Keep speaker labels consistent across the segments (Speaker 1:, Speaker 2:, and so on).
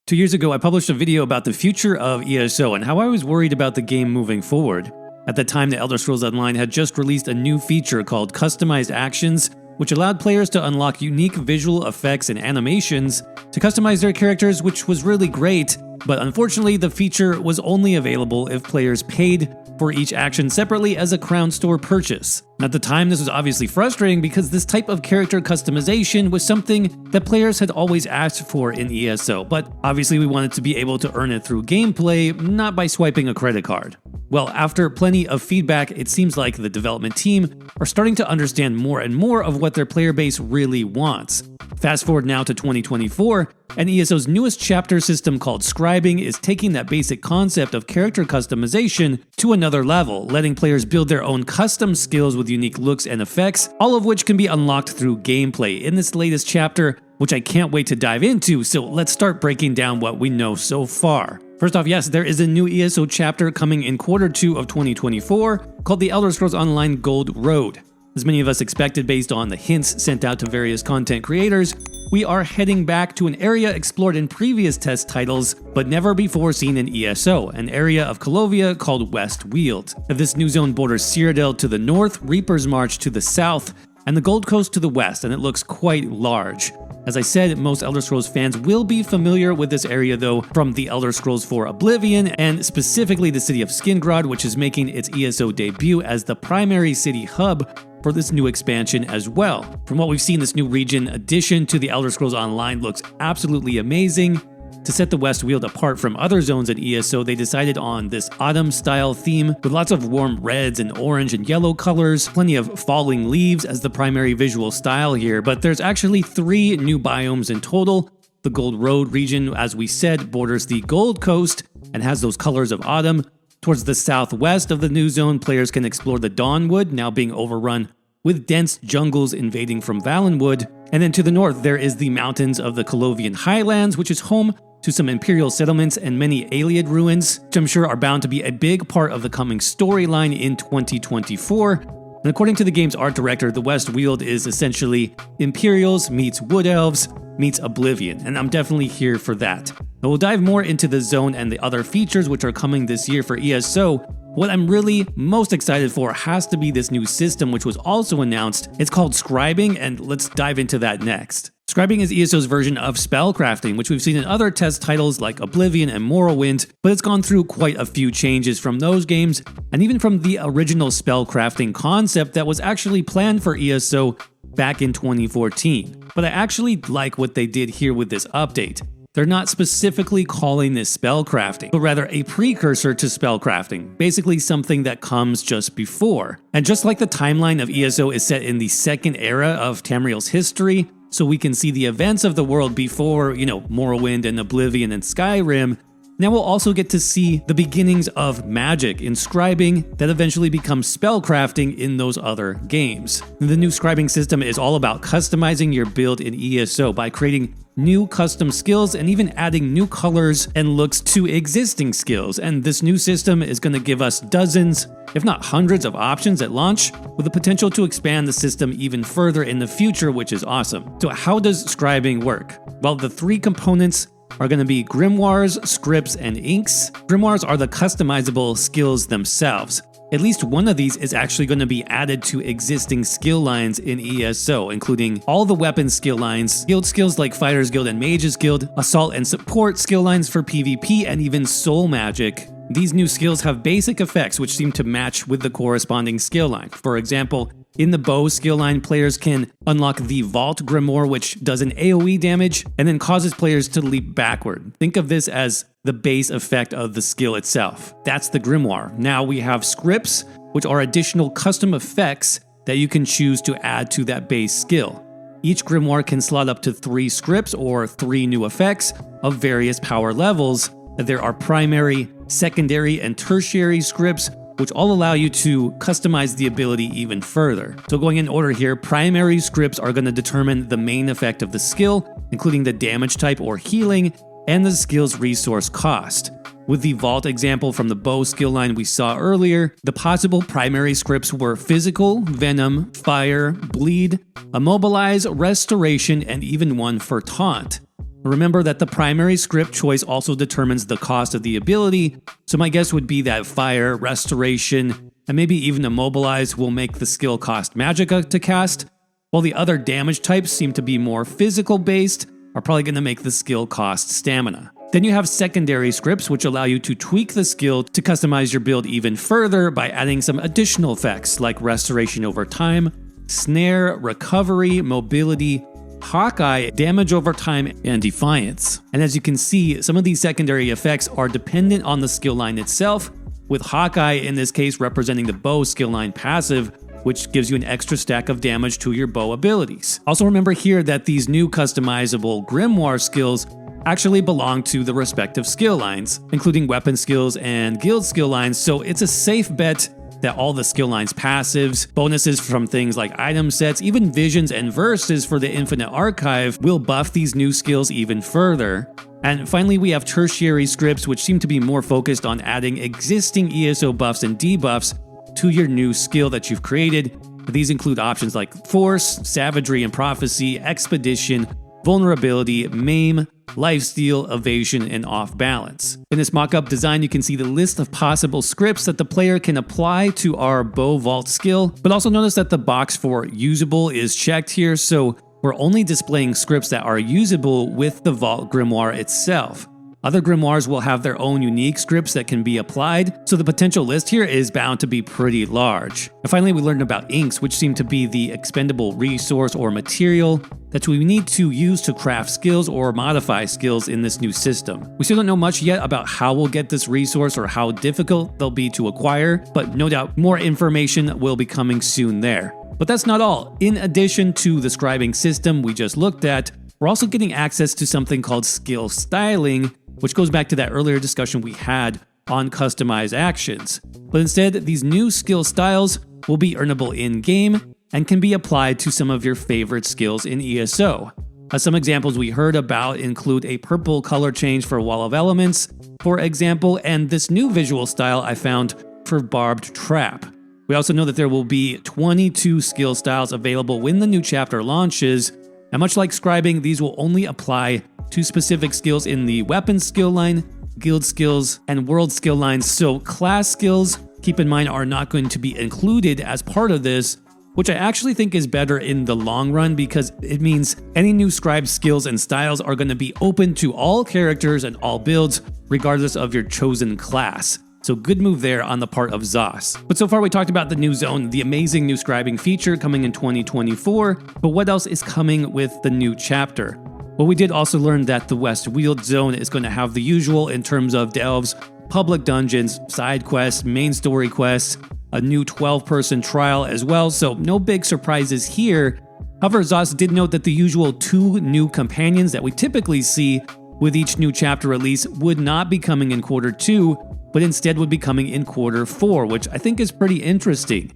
Speaker 1: 2 years ago, I published a video about the future of ESO and how I was worried about the game moving forward. At the time, the Elder Scrolls Online had just released a new feature called Customized Actions, which allowed players to unlock unique visual effects and animations to customize their characters, which was really great, but unfortunately the feature was only available if players paid for each action separately as a Crown Store purchase. At the time, this was obviously frustrating because this type of character customization was something that players had always asked for in ESO, but obviously we wanted to be able to earn it through gameplay, not by swiping a credit card. Well, after plenty of feedback, it seems like the development team are starting to understand more and more of what their player base really wants. Fast forward now to 2024, and ESO's newest chapter system called Scribing is taking that basic concept of character customization to another level, letting players build their own custom skills with unique looks and effects, all of which can be unlocked through gameplay in this latest chapter, which I can't wait to dive into, so let's start breaking down what we know so far. First off, yes, there is a new ESO chapter coming in Q2 of 2024 called The Elder Scrolls Online Gold Road. As many of us expected based on the hints sent out to various content creators, we are heading back to an area explored in previous test titles, but never before seen in ESO, an area of Colovia called West Weald. This new zone borders Cyrodiil to the north, Reaper's March to the south, and the Gold Coast to the west, and it looks quite large. As I said, most Elder Scrolls fans will be familiar with this area though from the Elder Scrolls IV Oblivion, and specifically the city of Skingrad, which is making its ESO debut as the primary city hub for this new expansion as well. From what we've seen, this new region addition to the Elder Scrolls Online looks absolutely amazing. To set the West Weald apart from other zones in ESO, they decided on this autumn-style theme with lots of warm reds and orange and yellow colors, plenty of falling leaves as the primary visual style here, but there's actually 3 new biomes in total. The Gold Road region, as we said, borders the Gold Coast and has those colors of autumn. Towards the southwest of the new zone, players can explore the Dawnwood, now being overrun with dense jungles invading from Valenwood. And then to the north, there is the mountains of the Colovian Highlands, which is home to some Imperial settlements and many Ayleid ruins, which I'm sure are bound to be a big part of the coming storyline in 2024. And according to the game's art director, the West Weald is essentially Imperials meets Wood Elves meets Oblivion, and I'm definitely here for that. Now we'll dive more into the zone and the other features which are coming this year for ESO. What I'm really most excited for has to be this new system which was also announced. It's called Scribing, and let's dive into that next. Scribing is ESO's version of spellcrafting, which we've seen in other test titles like Oblivion and Morrowind, but it's gone through quite a few changes from those games, and even from the original spellcrafting concept that was actually planned for ESO back in 2014. But I actually like what they did here with this update. They're not specifically calling this spellcrafting, but rather a precursor to spellcrafting, basically something that comes just before. And just like the timeline of ESO is set in the second era of Tamriel's history, so we can see the events of the world before, Morrowind and Oblivion and Skyrim, now we'll also get to see the beginnings of magic in scribing that eventually becomes spellcrafting in those other games. The new scribing system is all about customizing your build in ESO by creating new custom skills and even adding new colors and looks to existing skills. And this new system is going to give us dozens, if not hundreds of options at launch, with the potential to expand the system even further in the future, which is awesome. So how does scribing work? Well, the 3 components are going to be grimoires, scripts, and inks. Grimoires are the customizable skills themselves. At least one of these is actually going to be added to existing skill lines in ESO, including all the weapon skill lines, guild skills like Fighter's Guild and Mage's Guild, assault and support skill lines for PvP, and even soul magic. These new skills have basic effects which seem to match with the corresponding skill line. For example, in the bow skill line, players can unlock the Vault Grimoire, which does an AoE damage and then causes players to leap backward. Think of this as the base effect of the skill itself. That's the Grimoire. Now we have scripts, which are additional custom effects that you can choose to add to that base skill. Each Grimoire can slot up to 3 scripts or 3 new effects of various power levels. There are primary, secondary, and tertiary scripts, which all allow you to customize the ability even further. So going in order here, primary scripts are going to determine the main effect of the skill, including the damage type or healing, and the skill's resource cost. With the Vault example from the bow skill line we saw earlier, the possible primary scripts were Physical, Venom, Fire, Bleed, Immobilize, Restoration, and even one for Taunt. Remember that the primary script choice also determines the cost of the ability, so my guess would be that Fire, Restoration, and maybe even Immobilize will make the skill cost Magicka to cast, while the other damage types seem to be more physical based, are probably going to make the skill cost Stamina. Then you have secondary scripts, which allow you to tweak the skill to customize your build even further by adding some additional effects like Restoration over time, Snare, Recovery, Mobility, Hawkeye, Damage over time, and Defiance. And as you can see, some of these secondary effects are dependent on the skill line itself, with Hawkeye in this case representing the bow skill line passive, which gives you an extra stack of damage to your bow abilities. Also remember here that these new customizable Grimoire skills actually belong to the respective skill lines, including weapon skills and guild skill lines, so it's a safe bet that all the skill lines passives, bonuses from things like item sets, even visions and verses for the Infinite Archive will buff these new skills even further. And finally, we have tertiary scripts, which seem to be more focused on adding existing ESO buffs and debuffs to your new skill that you've created. These include options like Force, Savagery and Prophecy, Expedition, Vulnerability, Maim, Lifesteal, Evasion, and Off Balance. In this mock-up design, you can see the list of possible scripts that the player can apply to our Bow Vault skill, but also notice that the box for usable is checked here, so we're only displaying scripts that are usable with the Vault Grimoire itself. Other grimoires will have their own unique scripts that can be applied, so the potential list here is bound to be pretty large. And finally, we learned about inks, which seem to be the expendable resource or material that we need to use to craft skills or modify skills in this new system. We still don't know much yet about how we'll get this resource or how difficult they'll be to acquire, but no doubt more information will be coming soon there. But that's not all. In addition to the scribing system we just looked at, we're also getting access to something called skill styling, which goes back to that earlier discussion we had on customized actions. But instead, these new skill styles will be earnable in-game and can be applied to some of your favorite skills in ESO. Some examples we heard about include a purple color change for Wall of Elements, for example, and this new visual style I found for Barbed Trap. We also know that there will be 22 skill styles available when the new chapter launches, and much like scribing, these will only apply to specific skills in the weapon skill line, guild skills, and world skill lines, so class skills, keep in mind, are not going to be included as part of this, which I actually think is better in the long run because it means any new scribe skills and styles are going to be open to all characters and all builds, regardless of your chosen class. So good move there on the part of Zos. But so far we talked about the new zone, the amazing new scribing feature coming in 2024, but what else is coming with the new chapter? Well, we did also learn that the West Weald zone is going to have the usual in terms of delves, public dungeons, side quests, main story quests, a new 12-person trial as well, so no big surprises here. However, Zos did note that the usual 2 new companions that we typically see with each new chapter release would not be coming in Quarter 2, but instead would be coming in Quarter 4, which I think is pretty interesting.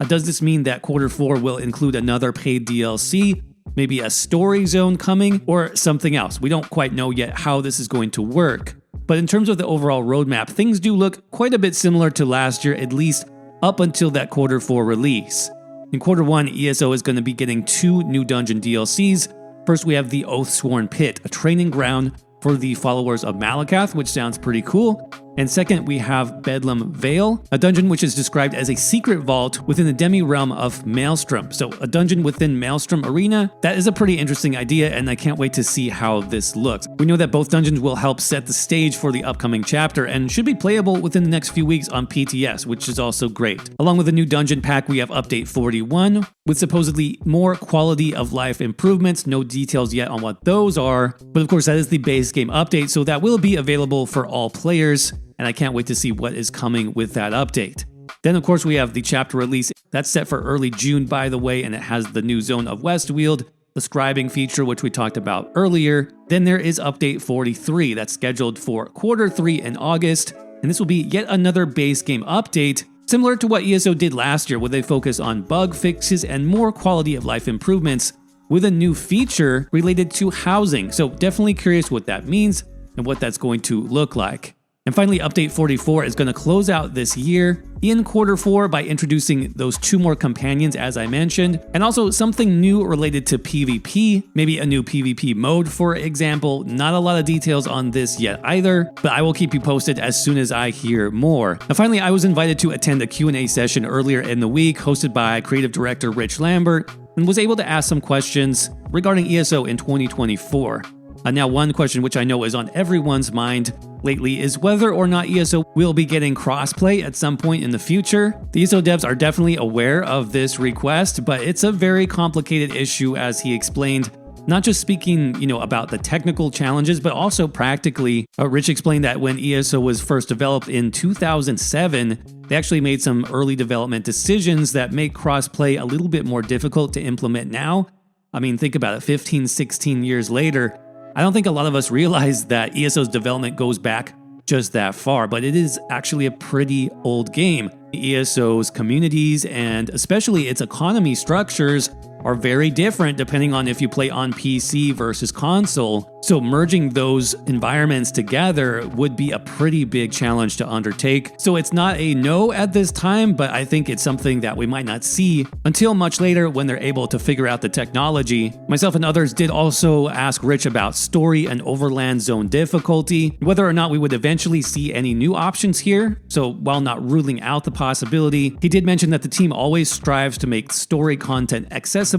Speaker 1: Does this mean that Quarter 4 will include another paid DLC, maybe a story zone coming, or something else? We don't quite know yet how this is going to work. But in terms of the overall roadmap, things do look quite a bit similar to last year, at least up until that Quarter 4 release. In Quarter 1, ESO is going to be getting 2 new dungeon DLCs. First, we have the Oathsworn Pit, a training ground for the followers of Malakath, which sounds pretty cool. And second, we have Bedlam Vale, a dungeon which is described as a secret vault within the demi-realm of Maelstrom. So a dungeon within Maelstrom Arena, that is a pretty interesting idea, and I can't wait to see how this looks. We know that both dungeons will help set the stage for the upcoming chapter and should be playable within the next few weeks on PTS, which is also great. Along with the new dungeon pack, we have Update 41, with supposedly more quality of life improvements. No details yet on what those are, but of course that is the base game update, so that will be available for all players, and I can't wait to see what is coming with that update. Then of course we have the chapter release. That's set for early June, by the way, and it has the new zone of Westweald, the scribing feature which we talked about earlier. Then there is Update 43 that's scheduled for Quarter 3 in August, and this will be yet another base game update, similar to what ESO did last year, where they focus on bug fixes and more quality of life improvements with a new feature related to housing. So definitely curious what that means and what that's going to look like. And finally, Update 44 is going to close out this year in Q4 by introducing those 2 more companions as I mentioned, and also something new related to PvP, maybe a new PvP mode for example. Not a lot of details on this yet either, but I will keep you posted as soon as I hear more. Now finally, I was invited to attend a Q&A session earlier in the week hosted by creative director Rich Lambert, and was able to ask some questions regarding ESO in 2024. Now one question which I know is on everyone's mind lately is whether or not ESO will be getting crossplay at some point in the future. The ESO devs are definitely aware of this request, but it's a very complicated issue as he explained, not just speaking, about the technical challenges, but also practically. Rich explained that when ESO was first developed in 2007, they actually made some early development decisions that make crossplay a little bit more difficult to implement now. I mean, think about it, 15, 16 years later. I don't think a lot of us realize that ESO's development goes back just that far, but it is actually a pretty old game. ESO's communities and especially its economy structures are very different depending on if you play on PC versus console. So merging those environments together would be a pretty big challenge to undertake. So it's not a no at this time, but I think it's something that we might not see until much later when they're able to figure out the technology. Myself and others did also ask Rich about story and overland zone difficulty, whether or not we would eventually see any new options here. So while not ruling out the possibility, he did mention that the team always strives to make story content accessible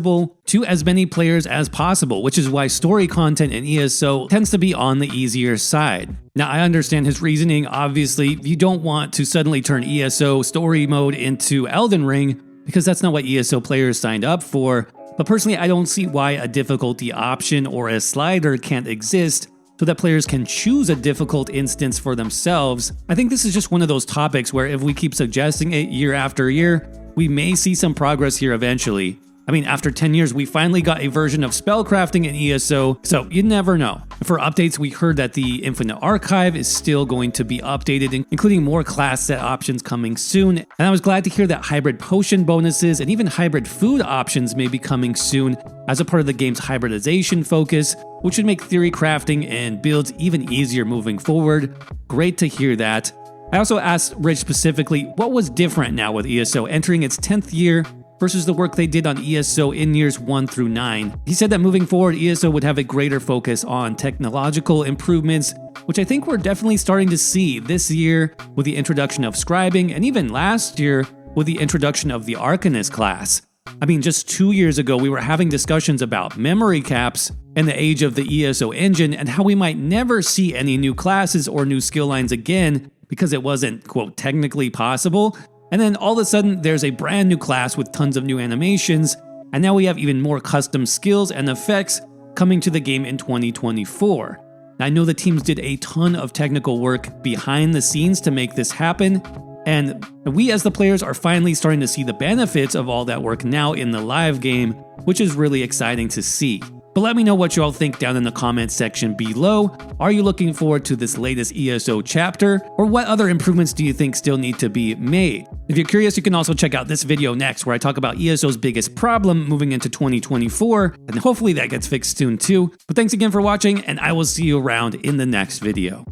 Speaker 1: to as many players as possible, which is why story content in ESO tends to be on the easier side. Now, I understand his reasoning. Obviously, you don't want to suddenly turn ESO story mode into Elden Ring, because that's not what ESO players signed up for. But personally, I don't see why a difficulty option or a slider can't exist so that players can choose a difficult instance for themselves. I think this is just one of those topics where if we keep suggesting it year after year, we may see some progress here eventually. I mean, after 10 years, we finally got a version of spellcrafting in ESO, so you never know. For updates, we heard that the Infinite Archive is still going to be updated, including more class set options coming soon. And I was glad to hear that hybrid potion bonuses and even hybrid food options may be coming soon as a part of the game's hybridization focus, which should make theory crafting and builds even easier moving forward. Great to hear that. I also asked Rich specifically what was different now with ESO entering its 10th year versus the work they did on ESO in years 1 through 9. He said that moving forward, ESO would have a greater focus on technological improvements, which I think we're definitely starting to see this year with the introduction of Scribing, and even last year with the introduction of the Arcanist class. I mean, just 2 years ago, we were having discussions about memory caps and the age of the ESO engine and how we might never see any new classes or new skill lines again because it wasn't, quote, technically possible. And then all of a sudden, there's a brand new class with tons of new animations, and now we have even more custom skills and effects coming to the game in 2024. Now, I know the teams did a ton of technical work behind the scenes to make this happen, and we as the players are finally starting to see the benefits of all that work now in the live game, which is really exciting to see. But let me know what you all think down in the comments section below. Are you looking forward to this latest ESO chapter? Or what other improvements do you think still need to be made? If you're curious, you can also check out this video next where I talk about ESO's biggest problem moving into 2024, and hopefully that gets fixed soon too. But thanks again for watching, and I will see you around in the next video.